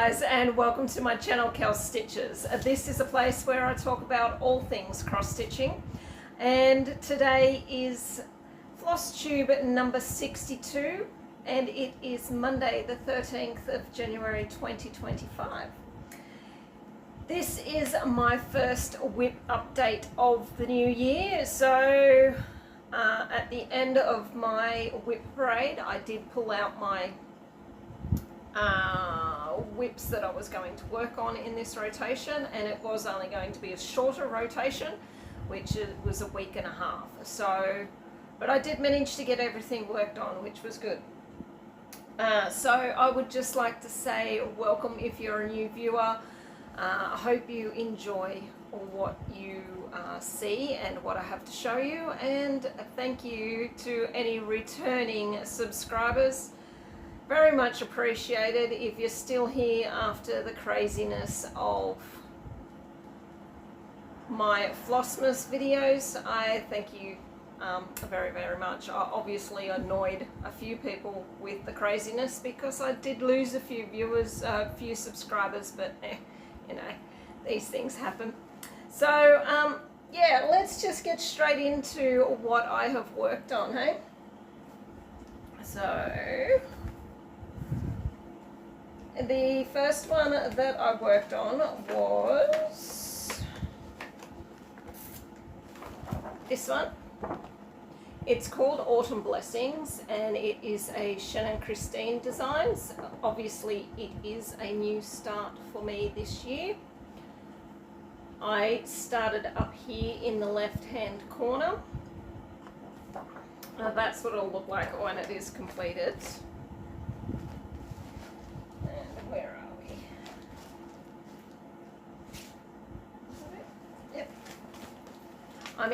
guys, and welcome to my channel, Kel Stitches. This is a place where I talk about all things cross stitching, and today is Flosstube number 62, and it is Monday the 13th of January 2025. This is my first whip update of the new year. So at the end of my whip parade, I did pull out my whips that I was going to work on in this rotation, and it was only going to be a shorter rotation, which was a week and a half. So, but I did manage to get everything worked on, which was good. So I would just like to say welcome if you're a new viewer. I hope you enjoy what you see and what I have to show you, and thank you to any returning subscribers. Very much appreciated. If you're still here after the craziness of my Flossmas videos, I thank you very, very much. I obviously annoyed a few people with the craziness because I did lose a few viewers, a few subscribers, but you know, these things happen. So yeah, let's just get straight into what I have worked on, hey? So the first one that I worked on was this one. It's called Autumn Blessings, and it is a Shannon Christine Designs. Obviously it is a new start for me this year. I started up here in the left hand corner. That's what it'll look like when it is completed. Where are we? Yep. I'm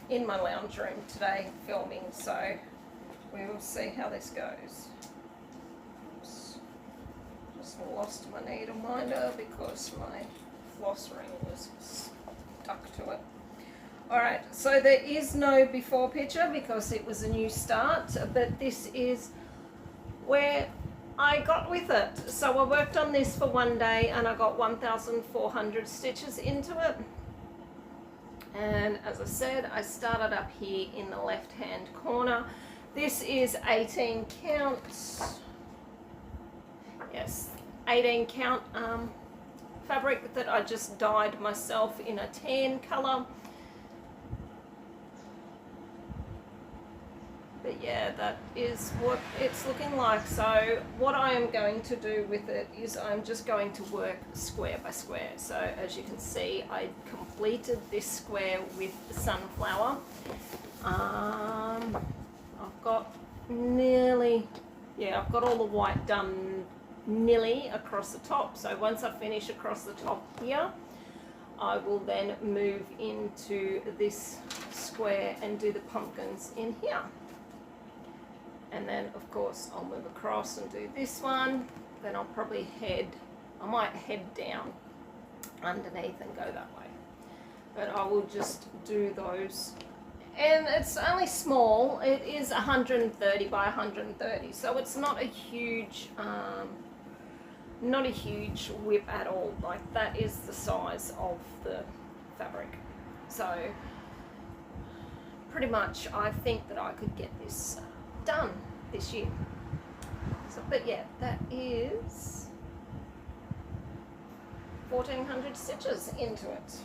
in my lounge room today filming, so we will see how this goes. Oops. Just lost my needle minder because my floss ring was stuck to it. Alright, so there is no before picture because it was a new start, but this is where I got with it. So I worked on this for one day and I got 1,400 stitches into it. And as I said, I started up here in the left hand corner. This is 18 counts. Yes, 18 count fabric that I just dyed myself in a tan color. But yeah, that is what it's looking like. So what I am going to do with it is I'm just going to work square by square. So as you can see, I completed this square with the sunflower. I've got nearly, yeah, I've got all the white done nearly across the top. So once I finish across the top here, I will then move into this square and do the pumpkins in here. And then of course I'll move across and do this one. Then I'll probably I might head down underneath and go that way. But I will just do those. And it's only small. It is 130 by 130. So it's not a huge whip at all. Like, that is the size of the fabric. So pretty much I think that I could get this done this year. So, but yeah, that is 1,400 stitches into it,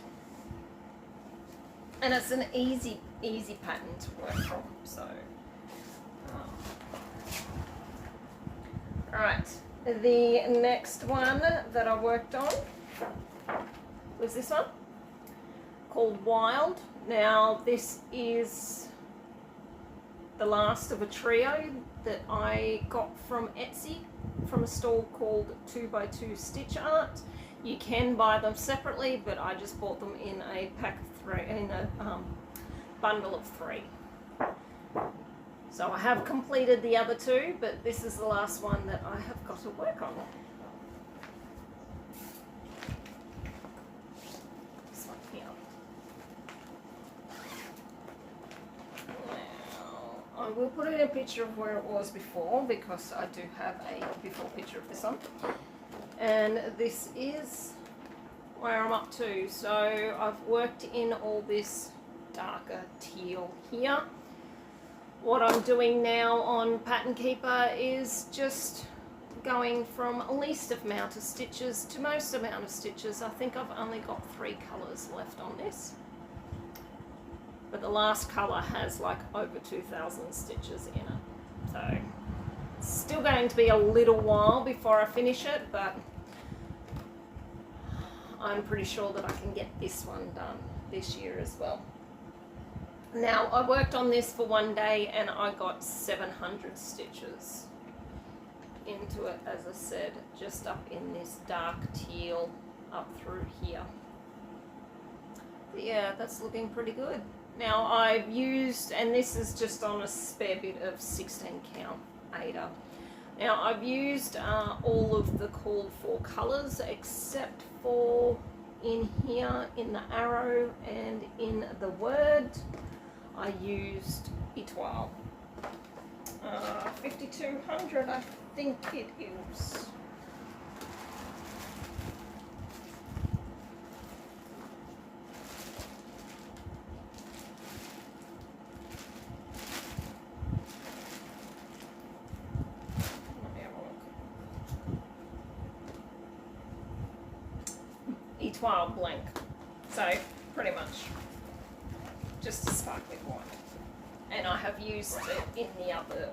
and it's an easy pattern to work from. So all right, the next one that I worked on was this one called Wild. Now this is the last of a trio that I got from Etsy, from a store called 2x2 Stitch Art. You can buy them separately, but I just bought them in a pack of 3, in a bundle of 3. So I have completed the other 2, but this is the last one that I have got to work on. This one here. I will put in a picture of where it was before, because I do have a before picture of this one. and this is where I'm up to. So I've worked in all this darker teal here. What I'm doing now on Pattern Keeper is just going from least amount of stitches to most amount of stitches. I think I've only got 3 colours left on this, but the last colour has like over 2,000 stitches in it, so it's still going to be a little while before I finish it, but I'm pretty sure that I can get this one done this year as well. Now, I worked on this for one day and I got 700 stitches into it, as I said, just up in this dark teal up through here. But yeah, that's looking pretty good. Now I've used, and this is just on a spare bit of 16 count Aida. Now I've used all of the called for colours except for in here in the arrow and in the word I used Etoile. 5200 I think it is. Etoile blank, so pretty much just a sparkly white, and I have used it in the other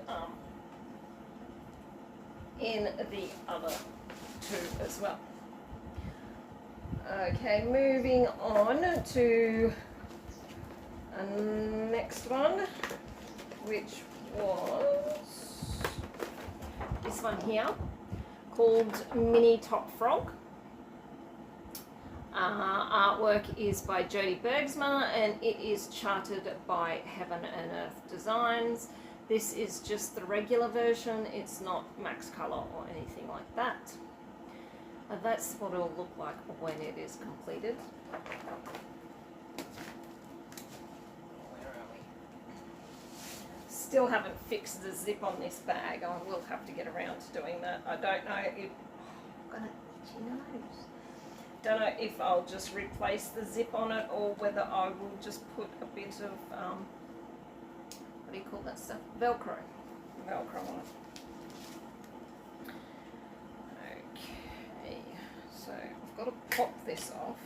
two as well. Okay, moving on to a next one, which was this one here called Mini Top Frog. Artwork is by Jodie Bergsma and it is charted by Heaven and Earth Designs. This is just the regular version, it's not max color or anything like that. That's what it'll look like when it is completed. Where are we? Still haven't fixed the zip on this bag. I will have to get around to doing that. I don't know if... I've got an itchy nose. Don't know if I'll just replace the zip on it or whether I will just put a bit of what do you call that stuff? Velcro on it. Okay, so I've got to pop this off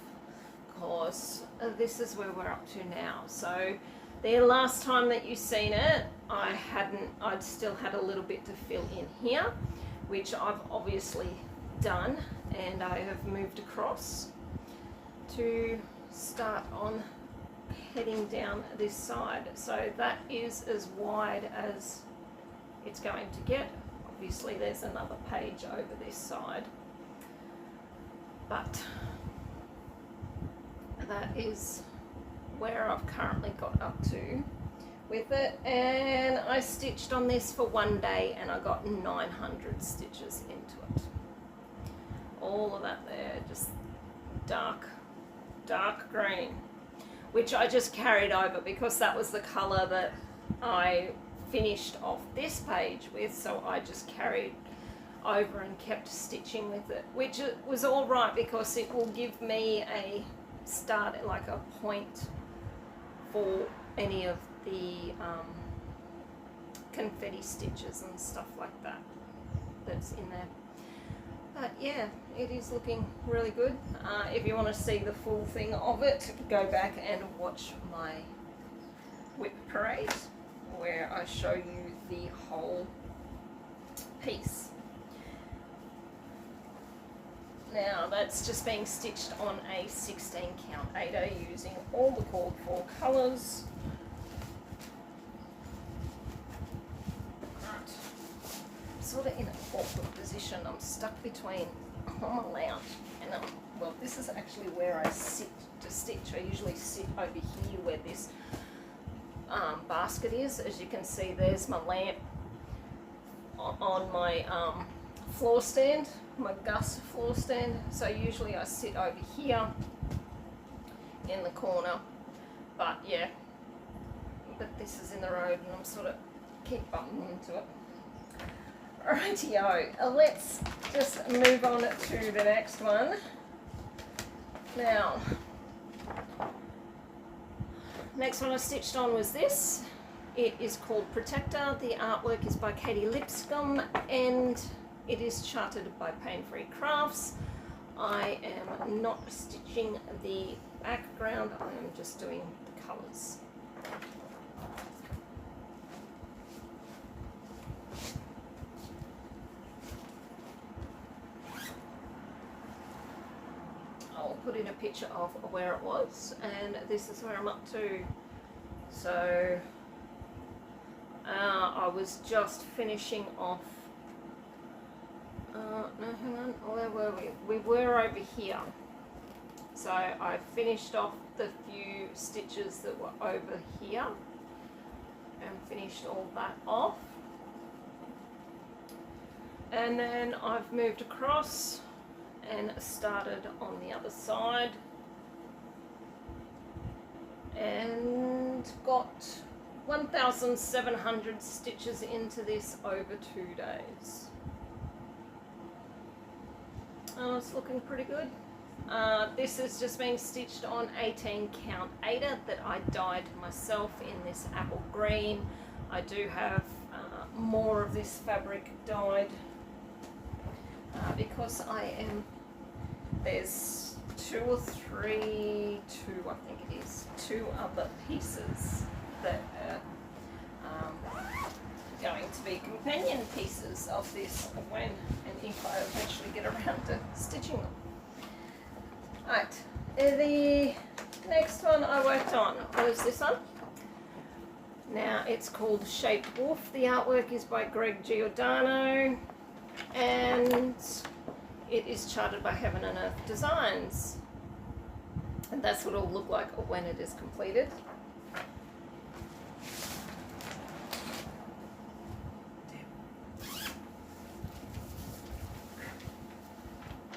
because this is where we're up to now. So the last time that you've seen it, I'd still had a little bit to fill in here, which I've obviously done, and I have moved across to start on heading down this side. So that is as wide as it's going to get. Obviously there's another page over this side, but that is where I've currently got up to with it. And I stitched on this for one day and I got 900 stitches into it. All of that there, just dark green, which I just carried over because that was the colour that I finished off this page with, so I just carried over and kept stitching with it, which was all right because it will give me a start, like a point for any of the confetti stitches and stuff like that that's in there. But yeah, it is looking really good. If you want to see the full thing of it, go back and watch my whip parade where I show you the whole piece. Now that's just being stitched on a 16 count Aida using all the called for colours. Sort of in an awkward position. I'm stuck between on my lounge and well, this is actually where I sit to stitch. I usually sit over here where this basket is. As you can see, there's my lamp on my floor stand, my Gus floor stand. So usually I sit over here in the corner, but yeah, but this is in the road and I'm sort of keep bumping into it. Rightio, let's just move on to the next one. Now, next one I stitched on was this. It is called Protector. The artwork is by Katie Lipscomb and it is charted by Pain Free Crafts. I am not stitching the background, I am just doing the colours. I'll put in a picture of where it was, and this is where I'm up to. So I was just finishing off, no, hang on, where were we? We were over here. So I finished off the few stitches that were over here and finished all that off. And then I've moved across and started on the other side and got 1,700 stitches into this over 2 days. It's looking pretty good. This is just being stitched on 18 count Aida that I dyed myself in this apple green. I do have more of this fabric dyed because there's two I think it is, 2 other pieces that are going to be companion pieces of this when and if I eventually get around to stitching them. Right, the next one I worked on was this one. Now it's called Shaped Wolf. The artwork is by Greg Giordano and it is charted by Heaven and Earth Designs. And that's what it'll look like when it is completed.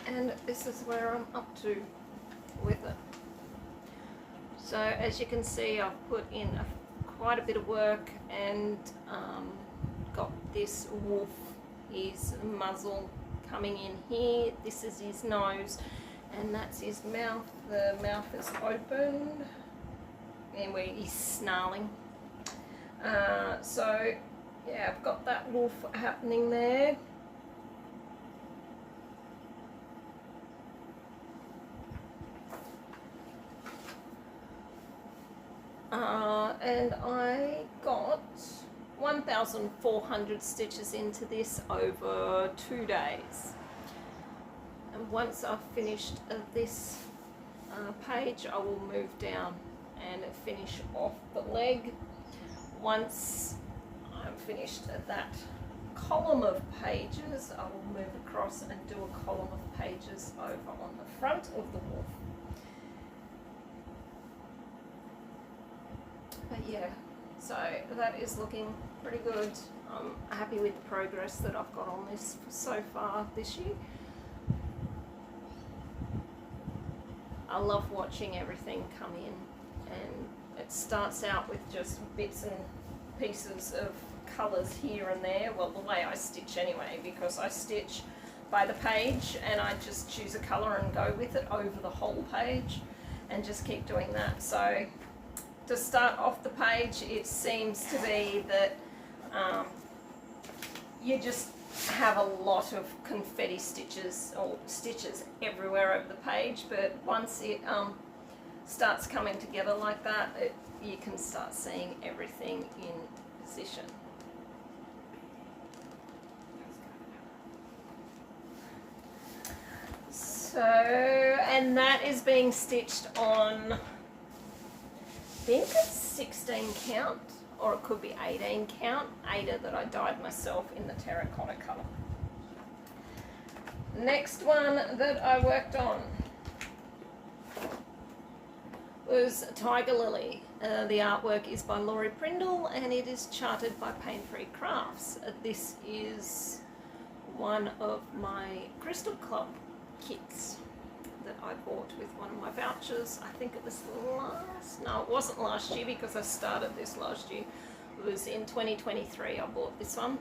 And this is where I'm up to with it. So as you can see, I've put in quite a bit of work and got this wolf, his muzzle coming in here. This is his nose and that's his mouth. The mouth is open and where he's snarling. So yeah, I've got that wolf happening there. And I got 1,400 stitches into this over 2 days. And once I've finished this page, I will move down and finish off the leg. Once I'm finished that column of pages, I will move across and do a column of pages over on the front of the wolf. But yeah, so that is looking pretty good. I'm happy with the progress that I've got on this so far this year. I love watching everything come in, and it starts out with just bits and pieces of colours here and there. Well, the way I stitch anyway, because I stitch by the page and I just choose a colour and go with it over the whole page and just keep doing that. So to start off the page, it seems to be that you just have a lot of confetti stitches or stitches everywhere over the page, but once it starts coming together like that, you can start seeing everything in position. So, and that is being stitched on, I think it's 16 count, or it could be 18 count, Aida that I dyed myself in the terracotta colour. Next one that I worked on was Tiger Lily. The artwork is by Laurie Prindle and it is charted by Pain Free Crafts. This is one of my Crystal Club kits that I bought with one of my vouchers. I think it was no, it wasn't last year because I started this last year. It was in 2023 I bought this one.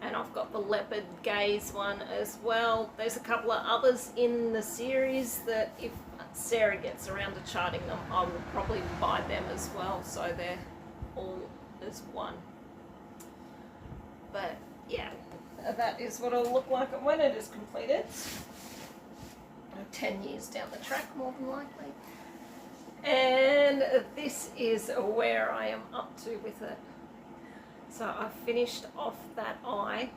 And I've got the leopard gaze one as well. There's a couple of others in the series that if Sarah gets around to charting them, I will probably buy them as well, so they're all as one. But yeah, that is what it'll look like when it is completed. 10 years down the track, more than likely. And this is where I am up to with it. So I've finished off that eye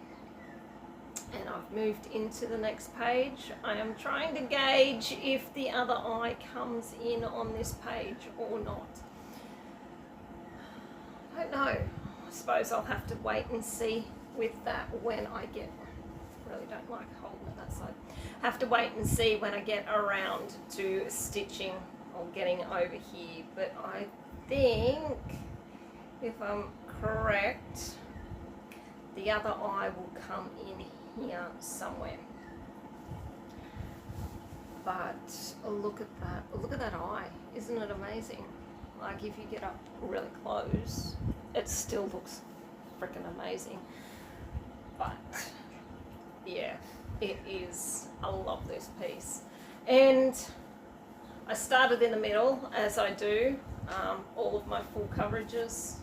and I've moved into the next page. I am trying to gauge if the other eye comes in on this page or not. I don't know. I suppose I'll have to wait and see with that when I get, really don't like holding it that side. Have to wait and see when I get around to stitching or getting over here. But I think, if I'm correct, the other eye will come in here somewhere. But look at that eye. Isn't it amazing? Like, if you get up really close, it still looks freaking amazing. But yeah, it is. I love this piece. And I started in the middle, as I do all of my full coverages.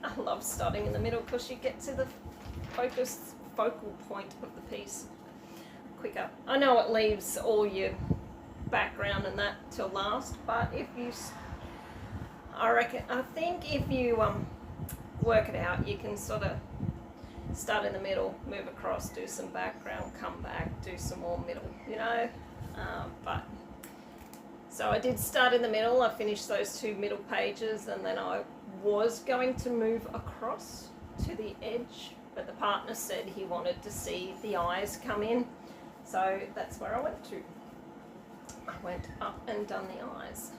I love starting in the middle because you get to the focal point of the piece quicker. I know it leaves all your background and that till last, but if you, I think if you work it out, you can sort of start in the middle, move across, do some background, come back, do some more middle, you know. But so I did start in the middle. I finished those 2 middle pages, and then I was going to move across to the edge, but the partner said he wanted to see the eyes come in, so that's where I went to. I went up and done the eyes.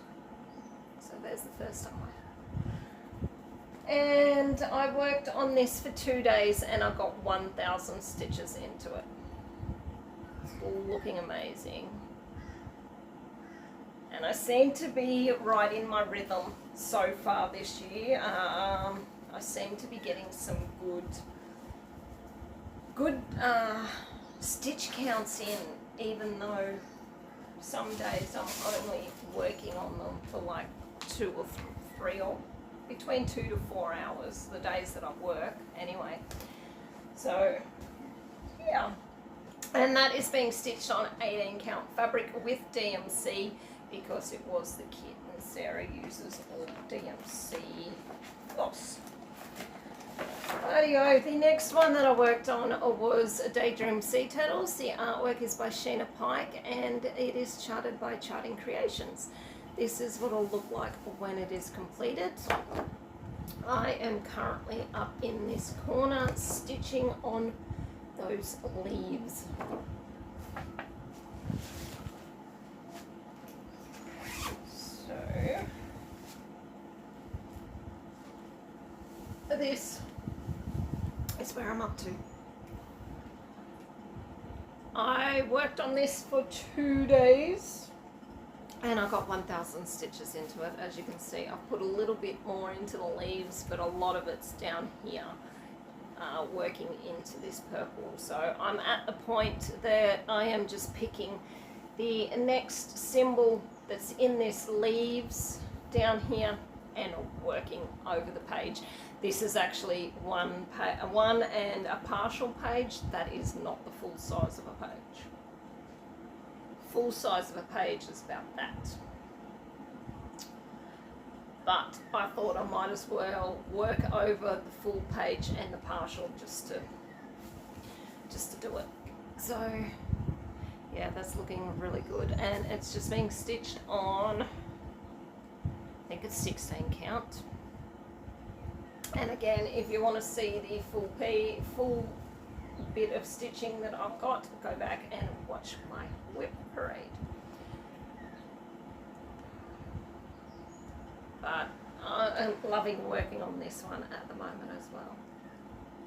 So there's the first eye. And I worked on this for 2 days and I got 1,000 stitches into it. It's looking amazing. And I seem to be right in my rhythm so far this year. I seem to be getting some good stitch counts in, even though some days I'm only working on them for like 2 or 3 or between 2 to 4 hours, the days that I work anyway. So yeah, and that is being stitched on 18 count fabric with DMC, because it was the kit and Sarah uses all DMC floss. Rightio, the next one that I worked on was Daydream Sea Turtles. The artwork is by Sheena Pike and it is charted by Charting Creations. This is what it'll look like when it is completed. I am currently up in this corner stitching on those leaves. So this is where I'm up to. I worked on this for 2 days and I got 1,000 stitches into it. As you can see, I've put a little bit more into the leaves, but a lot of it's down here working into this purple. So I'm at the point that I am just picking the next symbol that's in this leaves down here and working over the page. This is actually one and a partial page. That is not the full size of a page. Full size of a page is about that. But I thought I might as well work over the full page and the partial just to do it. So yeah, that's looking really good, and it's just being stitched on, I think it's 16 count. And again, if you want to see the full bit of stitching that I've got, go back and watch my whip parade. But I'm loving working on this one at the moment as well.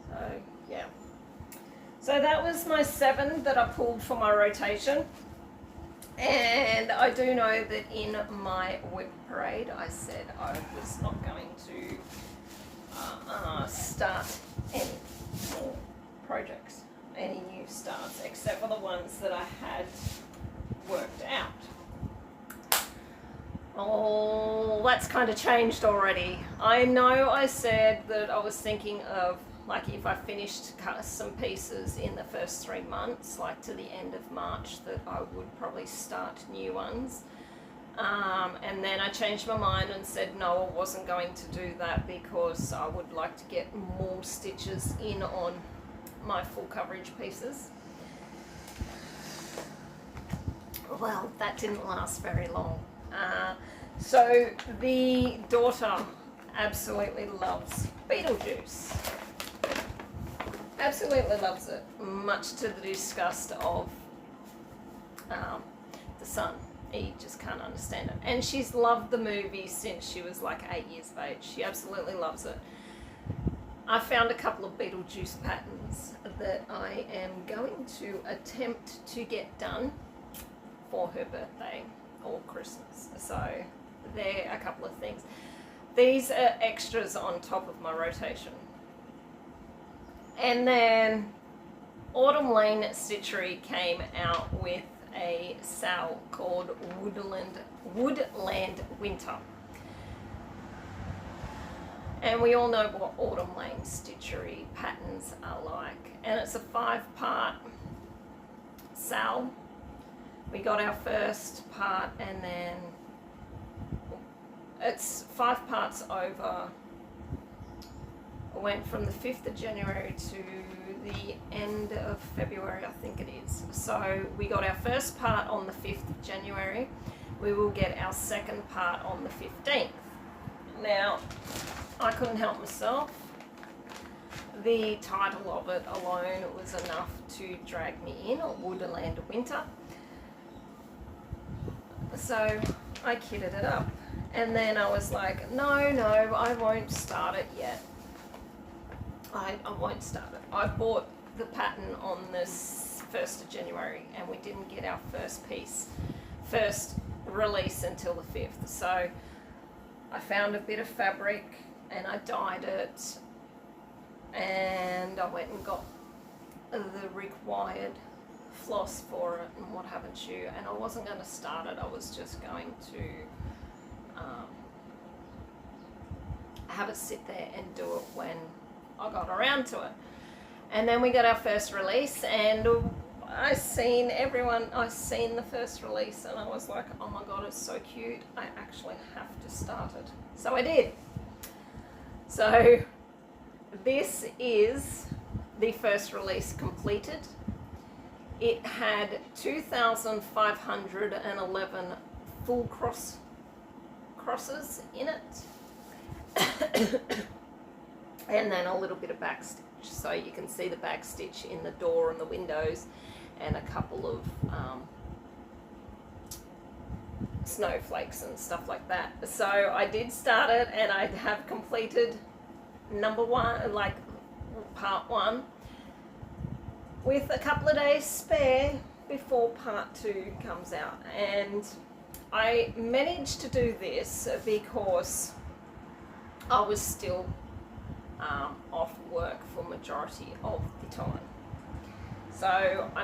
So yeah. So that was my 7 that I pulled for my rotation. And I do know that in my whip parade I said I was not going to start any more projects, any new starts, except for the ones that I had worked out. Oh, that's kind of changed already. I know I said that I was thinking of, like, if I finished some pieces in the first 3 months, like to the end of March, that I would probably start new ones. And then I changed my mind and said no, I wasn't going to do that because I would like to get more stitches in on my full coverage pieces. Well, that didn't last very long. So the daughter absolutely loves Beetlejuice. Absolutely loves it, much to the disgust of the son. He just can't understand it. And she's loved the movie since she was like 8 years of age. She absolutely loves it. I found a couple of Beetlejuice patterns that I am going to attempt to get done for her birthday or Christmas. So there are a couple of things. These are extras on top of my rotation. And then Autumn Lane Stitchery came out with a sale called Woodland Winter. And we all know what Autumn Lane Stitchery patterns are like. And it's a 5-part sale. We got our first part, and then it's 5 parts over. I went from the 5th of January to the end of February, I think it is. So we got our first part on the 5th of January. We will get our second part on the 15th. Now, I couldn't help myself. The title of it alone was enough to drag me in, Woodland Winter. So I kitted it up. And then I was like, no, I won't start it yet. I won't start it. I bought the pattern on the 1st of January and we didn't get our first release until the 5th. So I found a bit of fabric and I dyed it, and I went and got the required floss for it and what haven't you, and I wasn't going to start it. I was just going to have it sit there and do it when I got around to it. And then we got our first release, and I seen the first release, and I was like, oh my god, it's so cute, I actually have to start it. So I did. So this is the first release completed. It had 2,511 full crosses in it. And then a little bit of back stitch, so you can see the back stitch in the door and the windows, and a couple of snowflakes and stuff like that. So I did start it, and I have completed part 1 with a couple of days spare before part 2 comes out. And I managed to do this because I was still off work for majority of the time. So I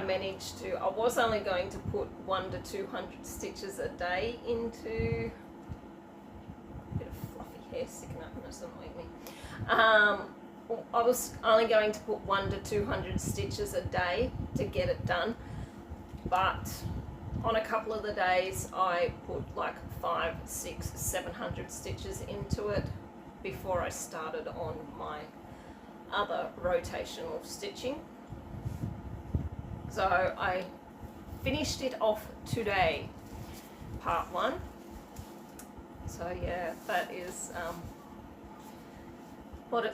was only going to put 100 to 200 stitches a day into, a bit of fluffy hair sticking up and it's annoying me. I was only going to put 100 to 200 stitches a day to get it done, but on a couple of the days I put like 500, 600, 700 stitches into it before I started on my other rotational stitching. So I finished it off today, part 1. So yeah, that is what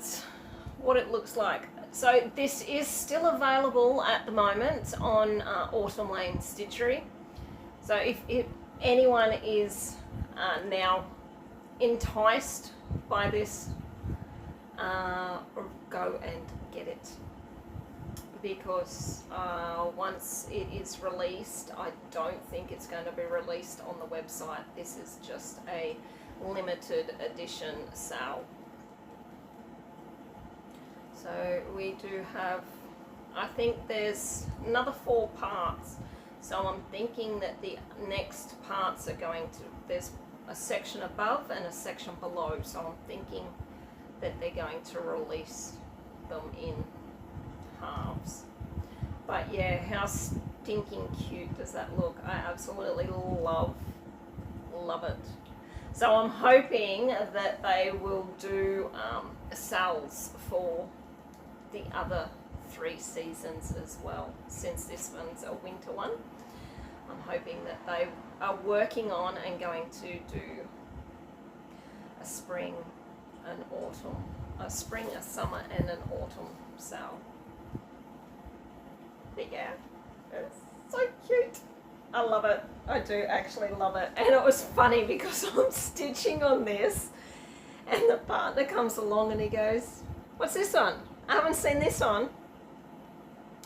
it looks like. So this is still available at the moment on Autumn Lane Stitchery. So if anyone is now enticed by this, go and get it, because once it is released, I don't think it's going to be released on the website. This is just a limited edition sale. So we do have I think there's another 4 parts. So I'm thinking that the next parts are going to, there's a section above and a section below. So I'm thinking that they're going to release them in halves. But yeah, how stinking cute does that look? I absolutely love it. So I'm hoping that they will do sales for the other 3 seasons as well, since this one's a winter one. I'm hoping that they are working on and going to do a spring, an autumn, a spring, a summer and an autumn sale. But yeah, it's so cute. I love it. I do actually love it. And it was funny because I'm stitching on this and the partner comes along and he goes, "What's this on? I haven't seen this on."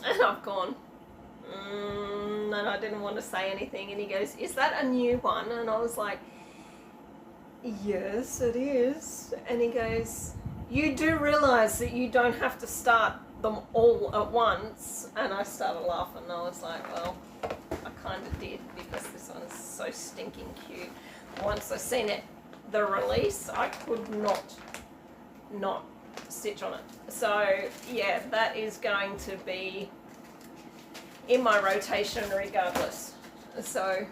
And I've gone, and I didn't want to say anything. And he goes, "Is that a new one?" And I was like, "Yes, it is." And he goes, "You do realise that you don't have to start them all at once?" And I started laughing. I was like, well, I kind of did, because this one's so stinking cute. Once I seen it, the release, I could not stitch on it. So yeah, that is going to be in my rotation regardless. So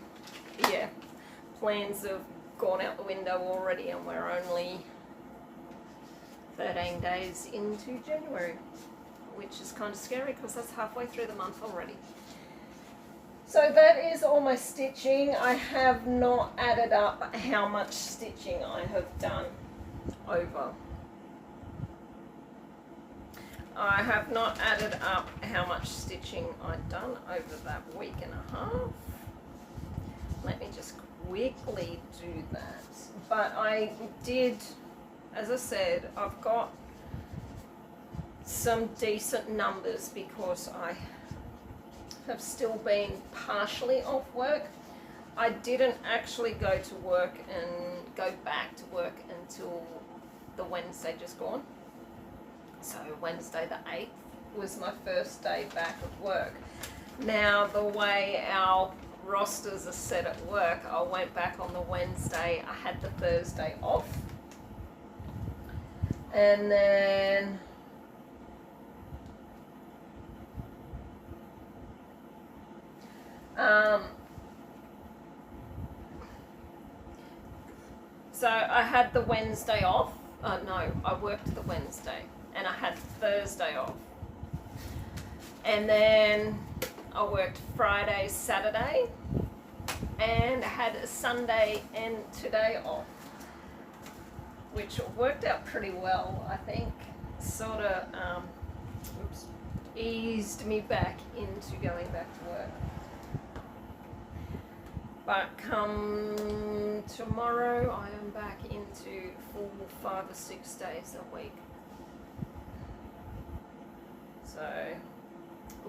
yeah, plans have gone out the window already, and we're only 13 days into January, which is kind of scary because that's halfway through the month already. So that is all my stitching. I have not added up how much stitching I have done over. I have not added up how much stitching I've done over that week and a half. Let me just quickly do that. But I did, as I said, I've got some decent numbers because I have still been partially off work. I didn't actually go to work and go back to work until the Wednesday just gone. So Wednesday the 8th was my first day back at work. Now the way our rosters are set at work, I went back on the Wednesday, I had the Thursday off. And then so I had the Wednesday off. No, I worked the Wednesday and I had Thursday off. And then I worked Friday, Saturday, and had a Sunday and today off, which worked out pretty well, I think. Sort of eased me back into going back to work. But come tomorrow, I am back into full 5 or 6 days a week. So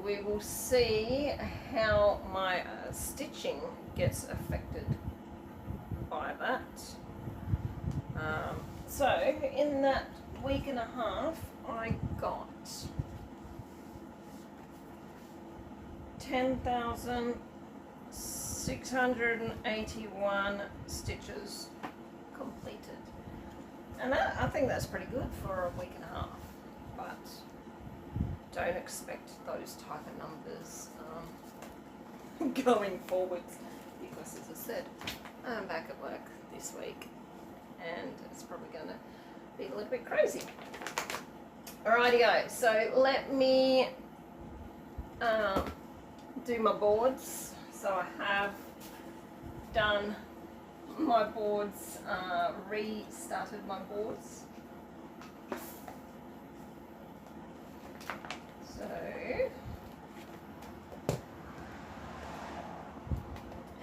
we will see how my stitching gets affected by that. So in that week and a half, I got 10,681 stitches completed, and that, I think that's pretty good for a week and a half, but don't expect those type of numbers going forwards, because as I said, I'm back at work this week and it's probably going to be a little bit crazy. Alrighty-o, so let me do my boards. So I have done my boards, restarted my boards. So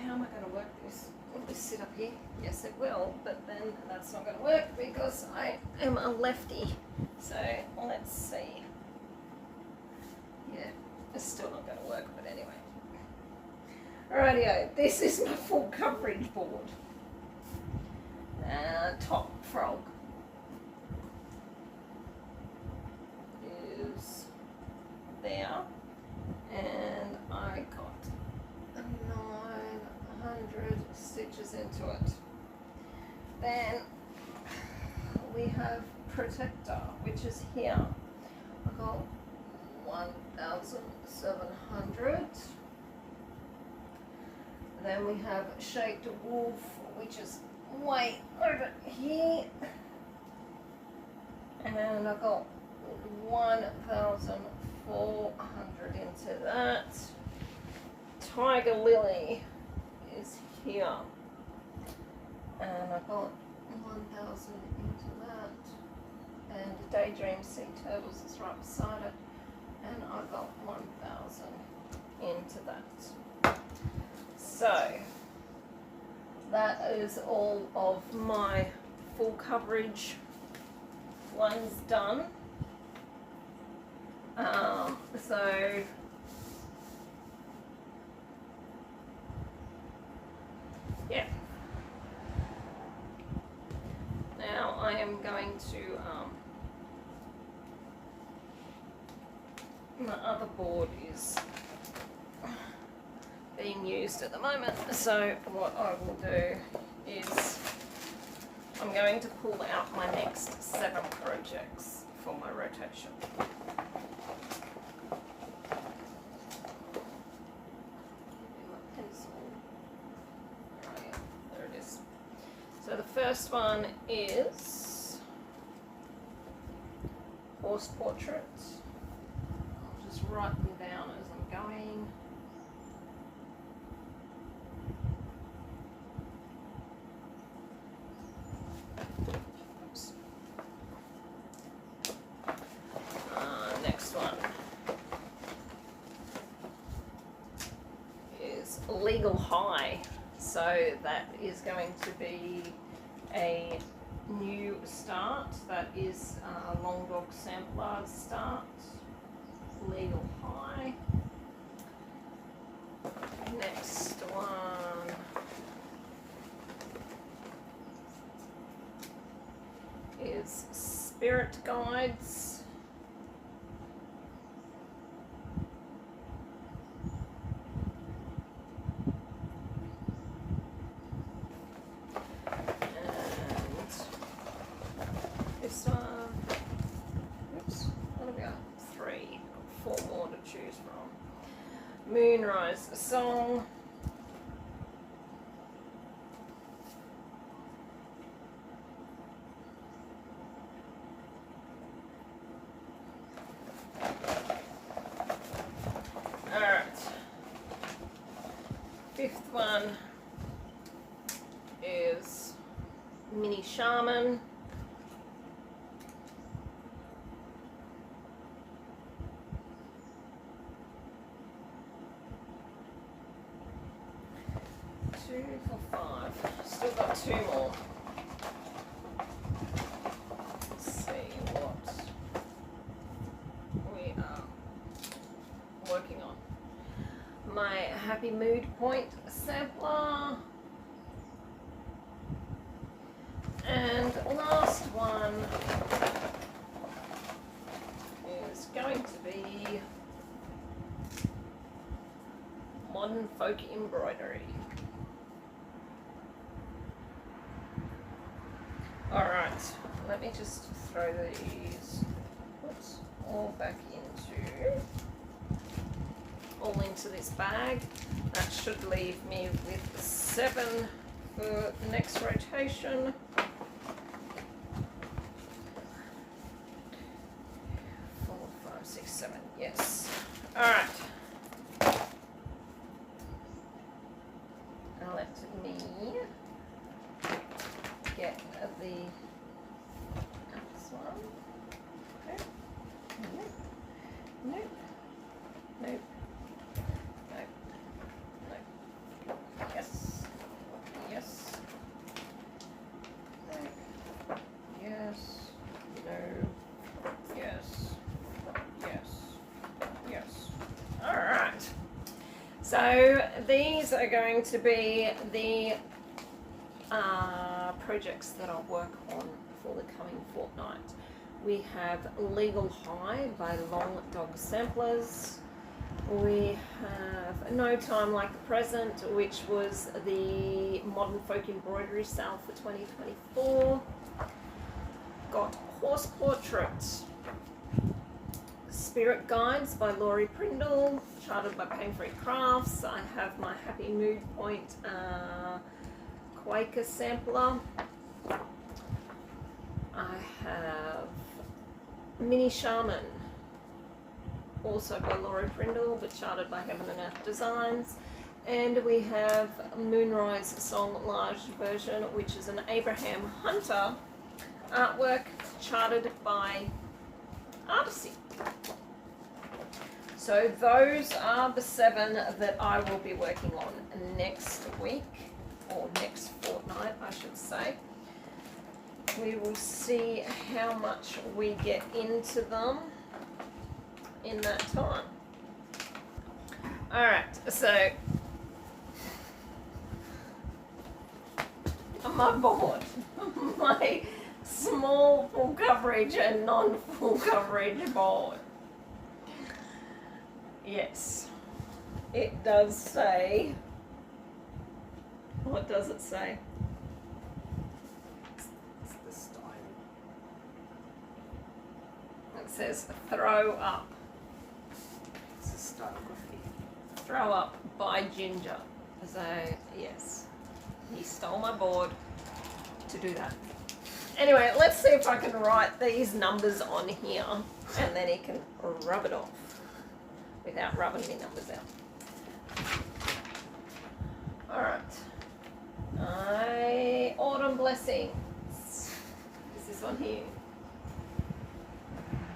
how am I going to work this? Will this sit up here? Yes, it will, but then that's not going to work because I am a lefty. So let's see. Yeah, it's still not going to work, but anyway. Alrighty-o, this is my full coverage board. Top frog is there. then we have protector, which is here. I've got 1,700. Then we have shaped wolf, which is way over here. And I got 1,400 into that. Tiger lily is here. And I got 1,000 into that. And daydream sea turtles is right beside it. And I got 1,000 into that. So that is all of my full coverage ones done. So yeah. Now I am going to my other board is being used at the moment, so what I will do is I'm going to pull out my next 7 projects for my rotation. My pencil. Oh yeah, there it is. So the first one is horse portraits. I'll just write them down as I'm going. Next one is legal high. So that is going to be a new start. That is long dog sampler start. Legal high. Next one is spirit guides. Moonrise song. Alright. 5th one is Mini Shaman. Still got 2 more. Let's see what we are working on. My Happy Mood Point sampler. And last one is going to be Modern Folk Embroidery. Alright, let me just throw these all back into this bag. That should leave me with 7 for the next rotation. 4, 5, 6, 7, yes. Alright. Now let me get this one. Okay. Nope. Nope. Nope. Nope. Nope. Yes. Yes. Nope. Yes. No. Yes. Yes. Yes. All right. So these are going to be the projects that I'll work on for the coming fortnight. We have Legal High by Long Dog Samplers. We have No Time Like the Present, which was the Modern Folk Embroidery sale for 2024. Got Horse Portrait, Spirit Guides by Laurie Prindle, charted by Pain Free Crafts. I have my Happy Mood Point Quaker sampler. I have Mini Shaman, also by Laurie Prindle, but charted by Heaven and Earth Designs. And we have Moonrise Song Large Version, which is an Abraham Hunter artwork, charted by Artisy. So those are the 7 that I will be working on next week, or next fortnight, I should say. We will see how much we get into them in that time. Alright, so my board, my small full coverage and non-full coverage board. Yes, it does say, what does it say? It's the style. It says throw up. It's a style graffiti. Throw up by Ginger. So yes, he stole my board to do that. Anyway, let's see if I can write these numbers on here and then he can rub it off without rubbing my numbers out. Alright. Autumn Blessings. Is this on here?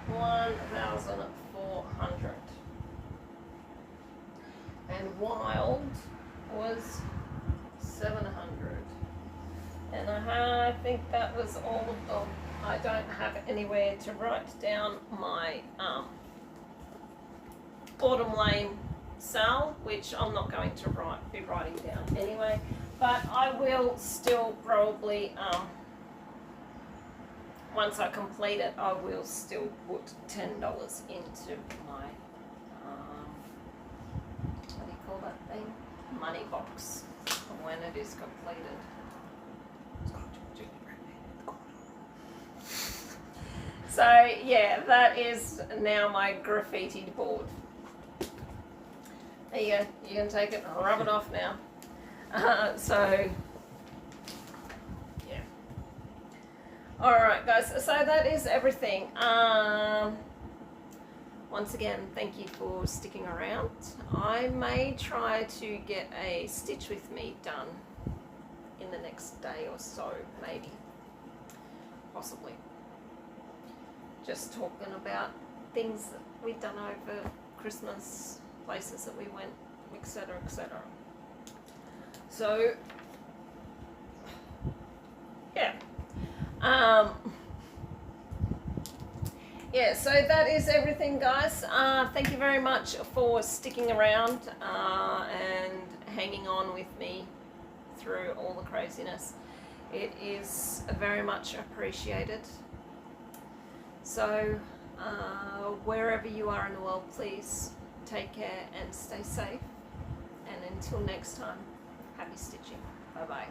1,400. And Wild was 700. And I think that was all of them. I don't have anywhere to write down my Autumn Lane sale, which I'm not going to be writing down anyway, but I will still probably, once I complete it, I will still put $10 into my, what do you call that thing? Money box when it is completed. So yeah, that is now my graffitied board. There you go, you can take it and rub it off now. So, yeah. Alright guys, so that is everything. Once again, thank you for sticking around. I may try to get a Stitch With Me done in the next day or so, maybe. Possibly. Just talking about things that we've done over Christmas, places that we went, etc., etc. So, yeah. Yeah, so that is everything, guys. Thank you very much for sticking around and hanging on with me through all the craziness. It is very much appreciated. So, wherever you are in the world, please take care and stay safe. And until next time, happy stitching. Bye-bye.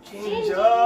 Ginger!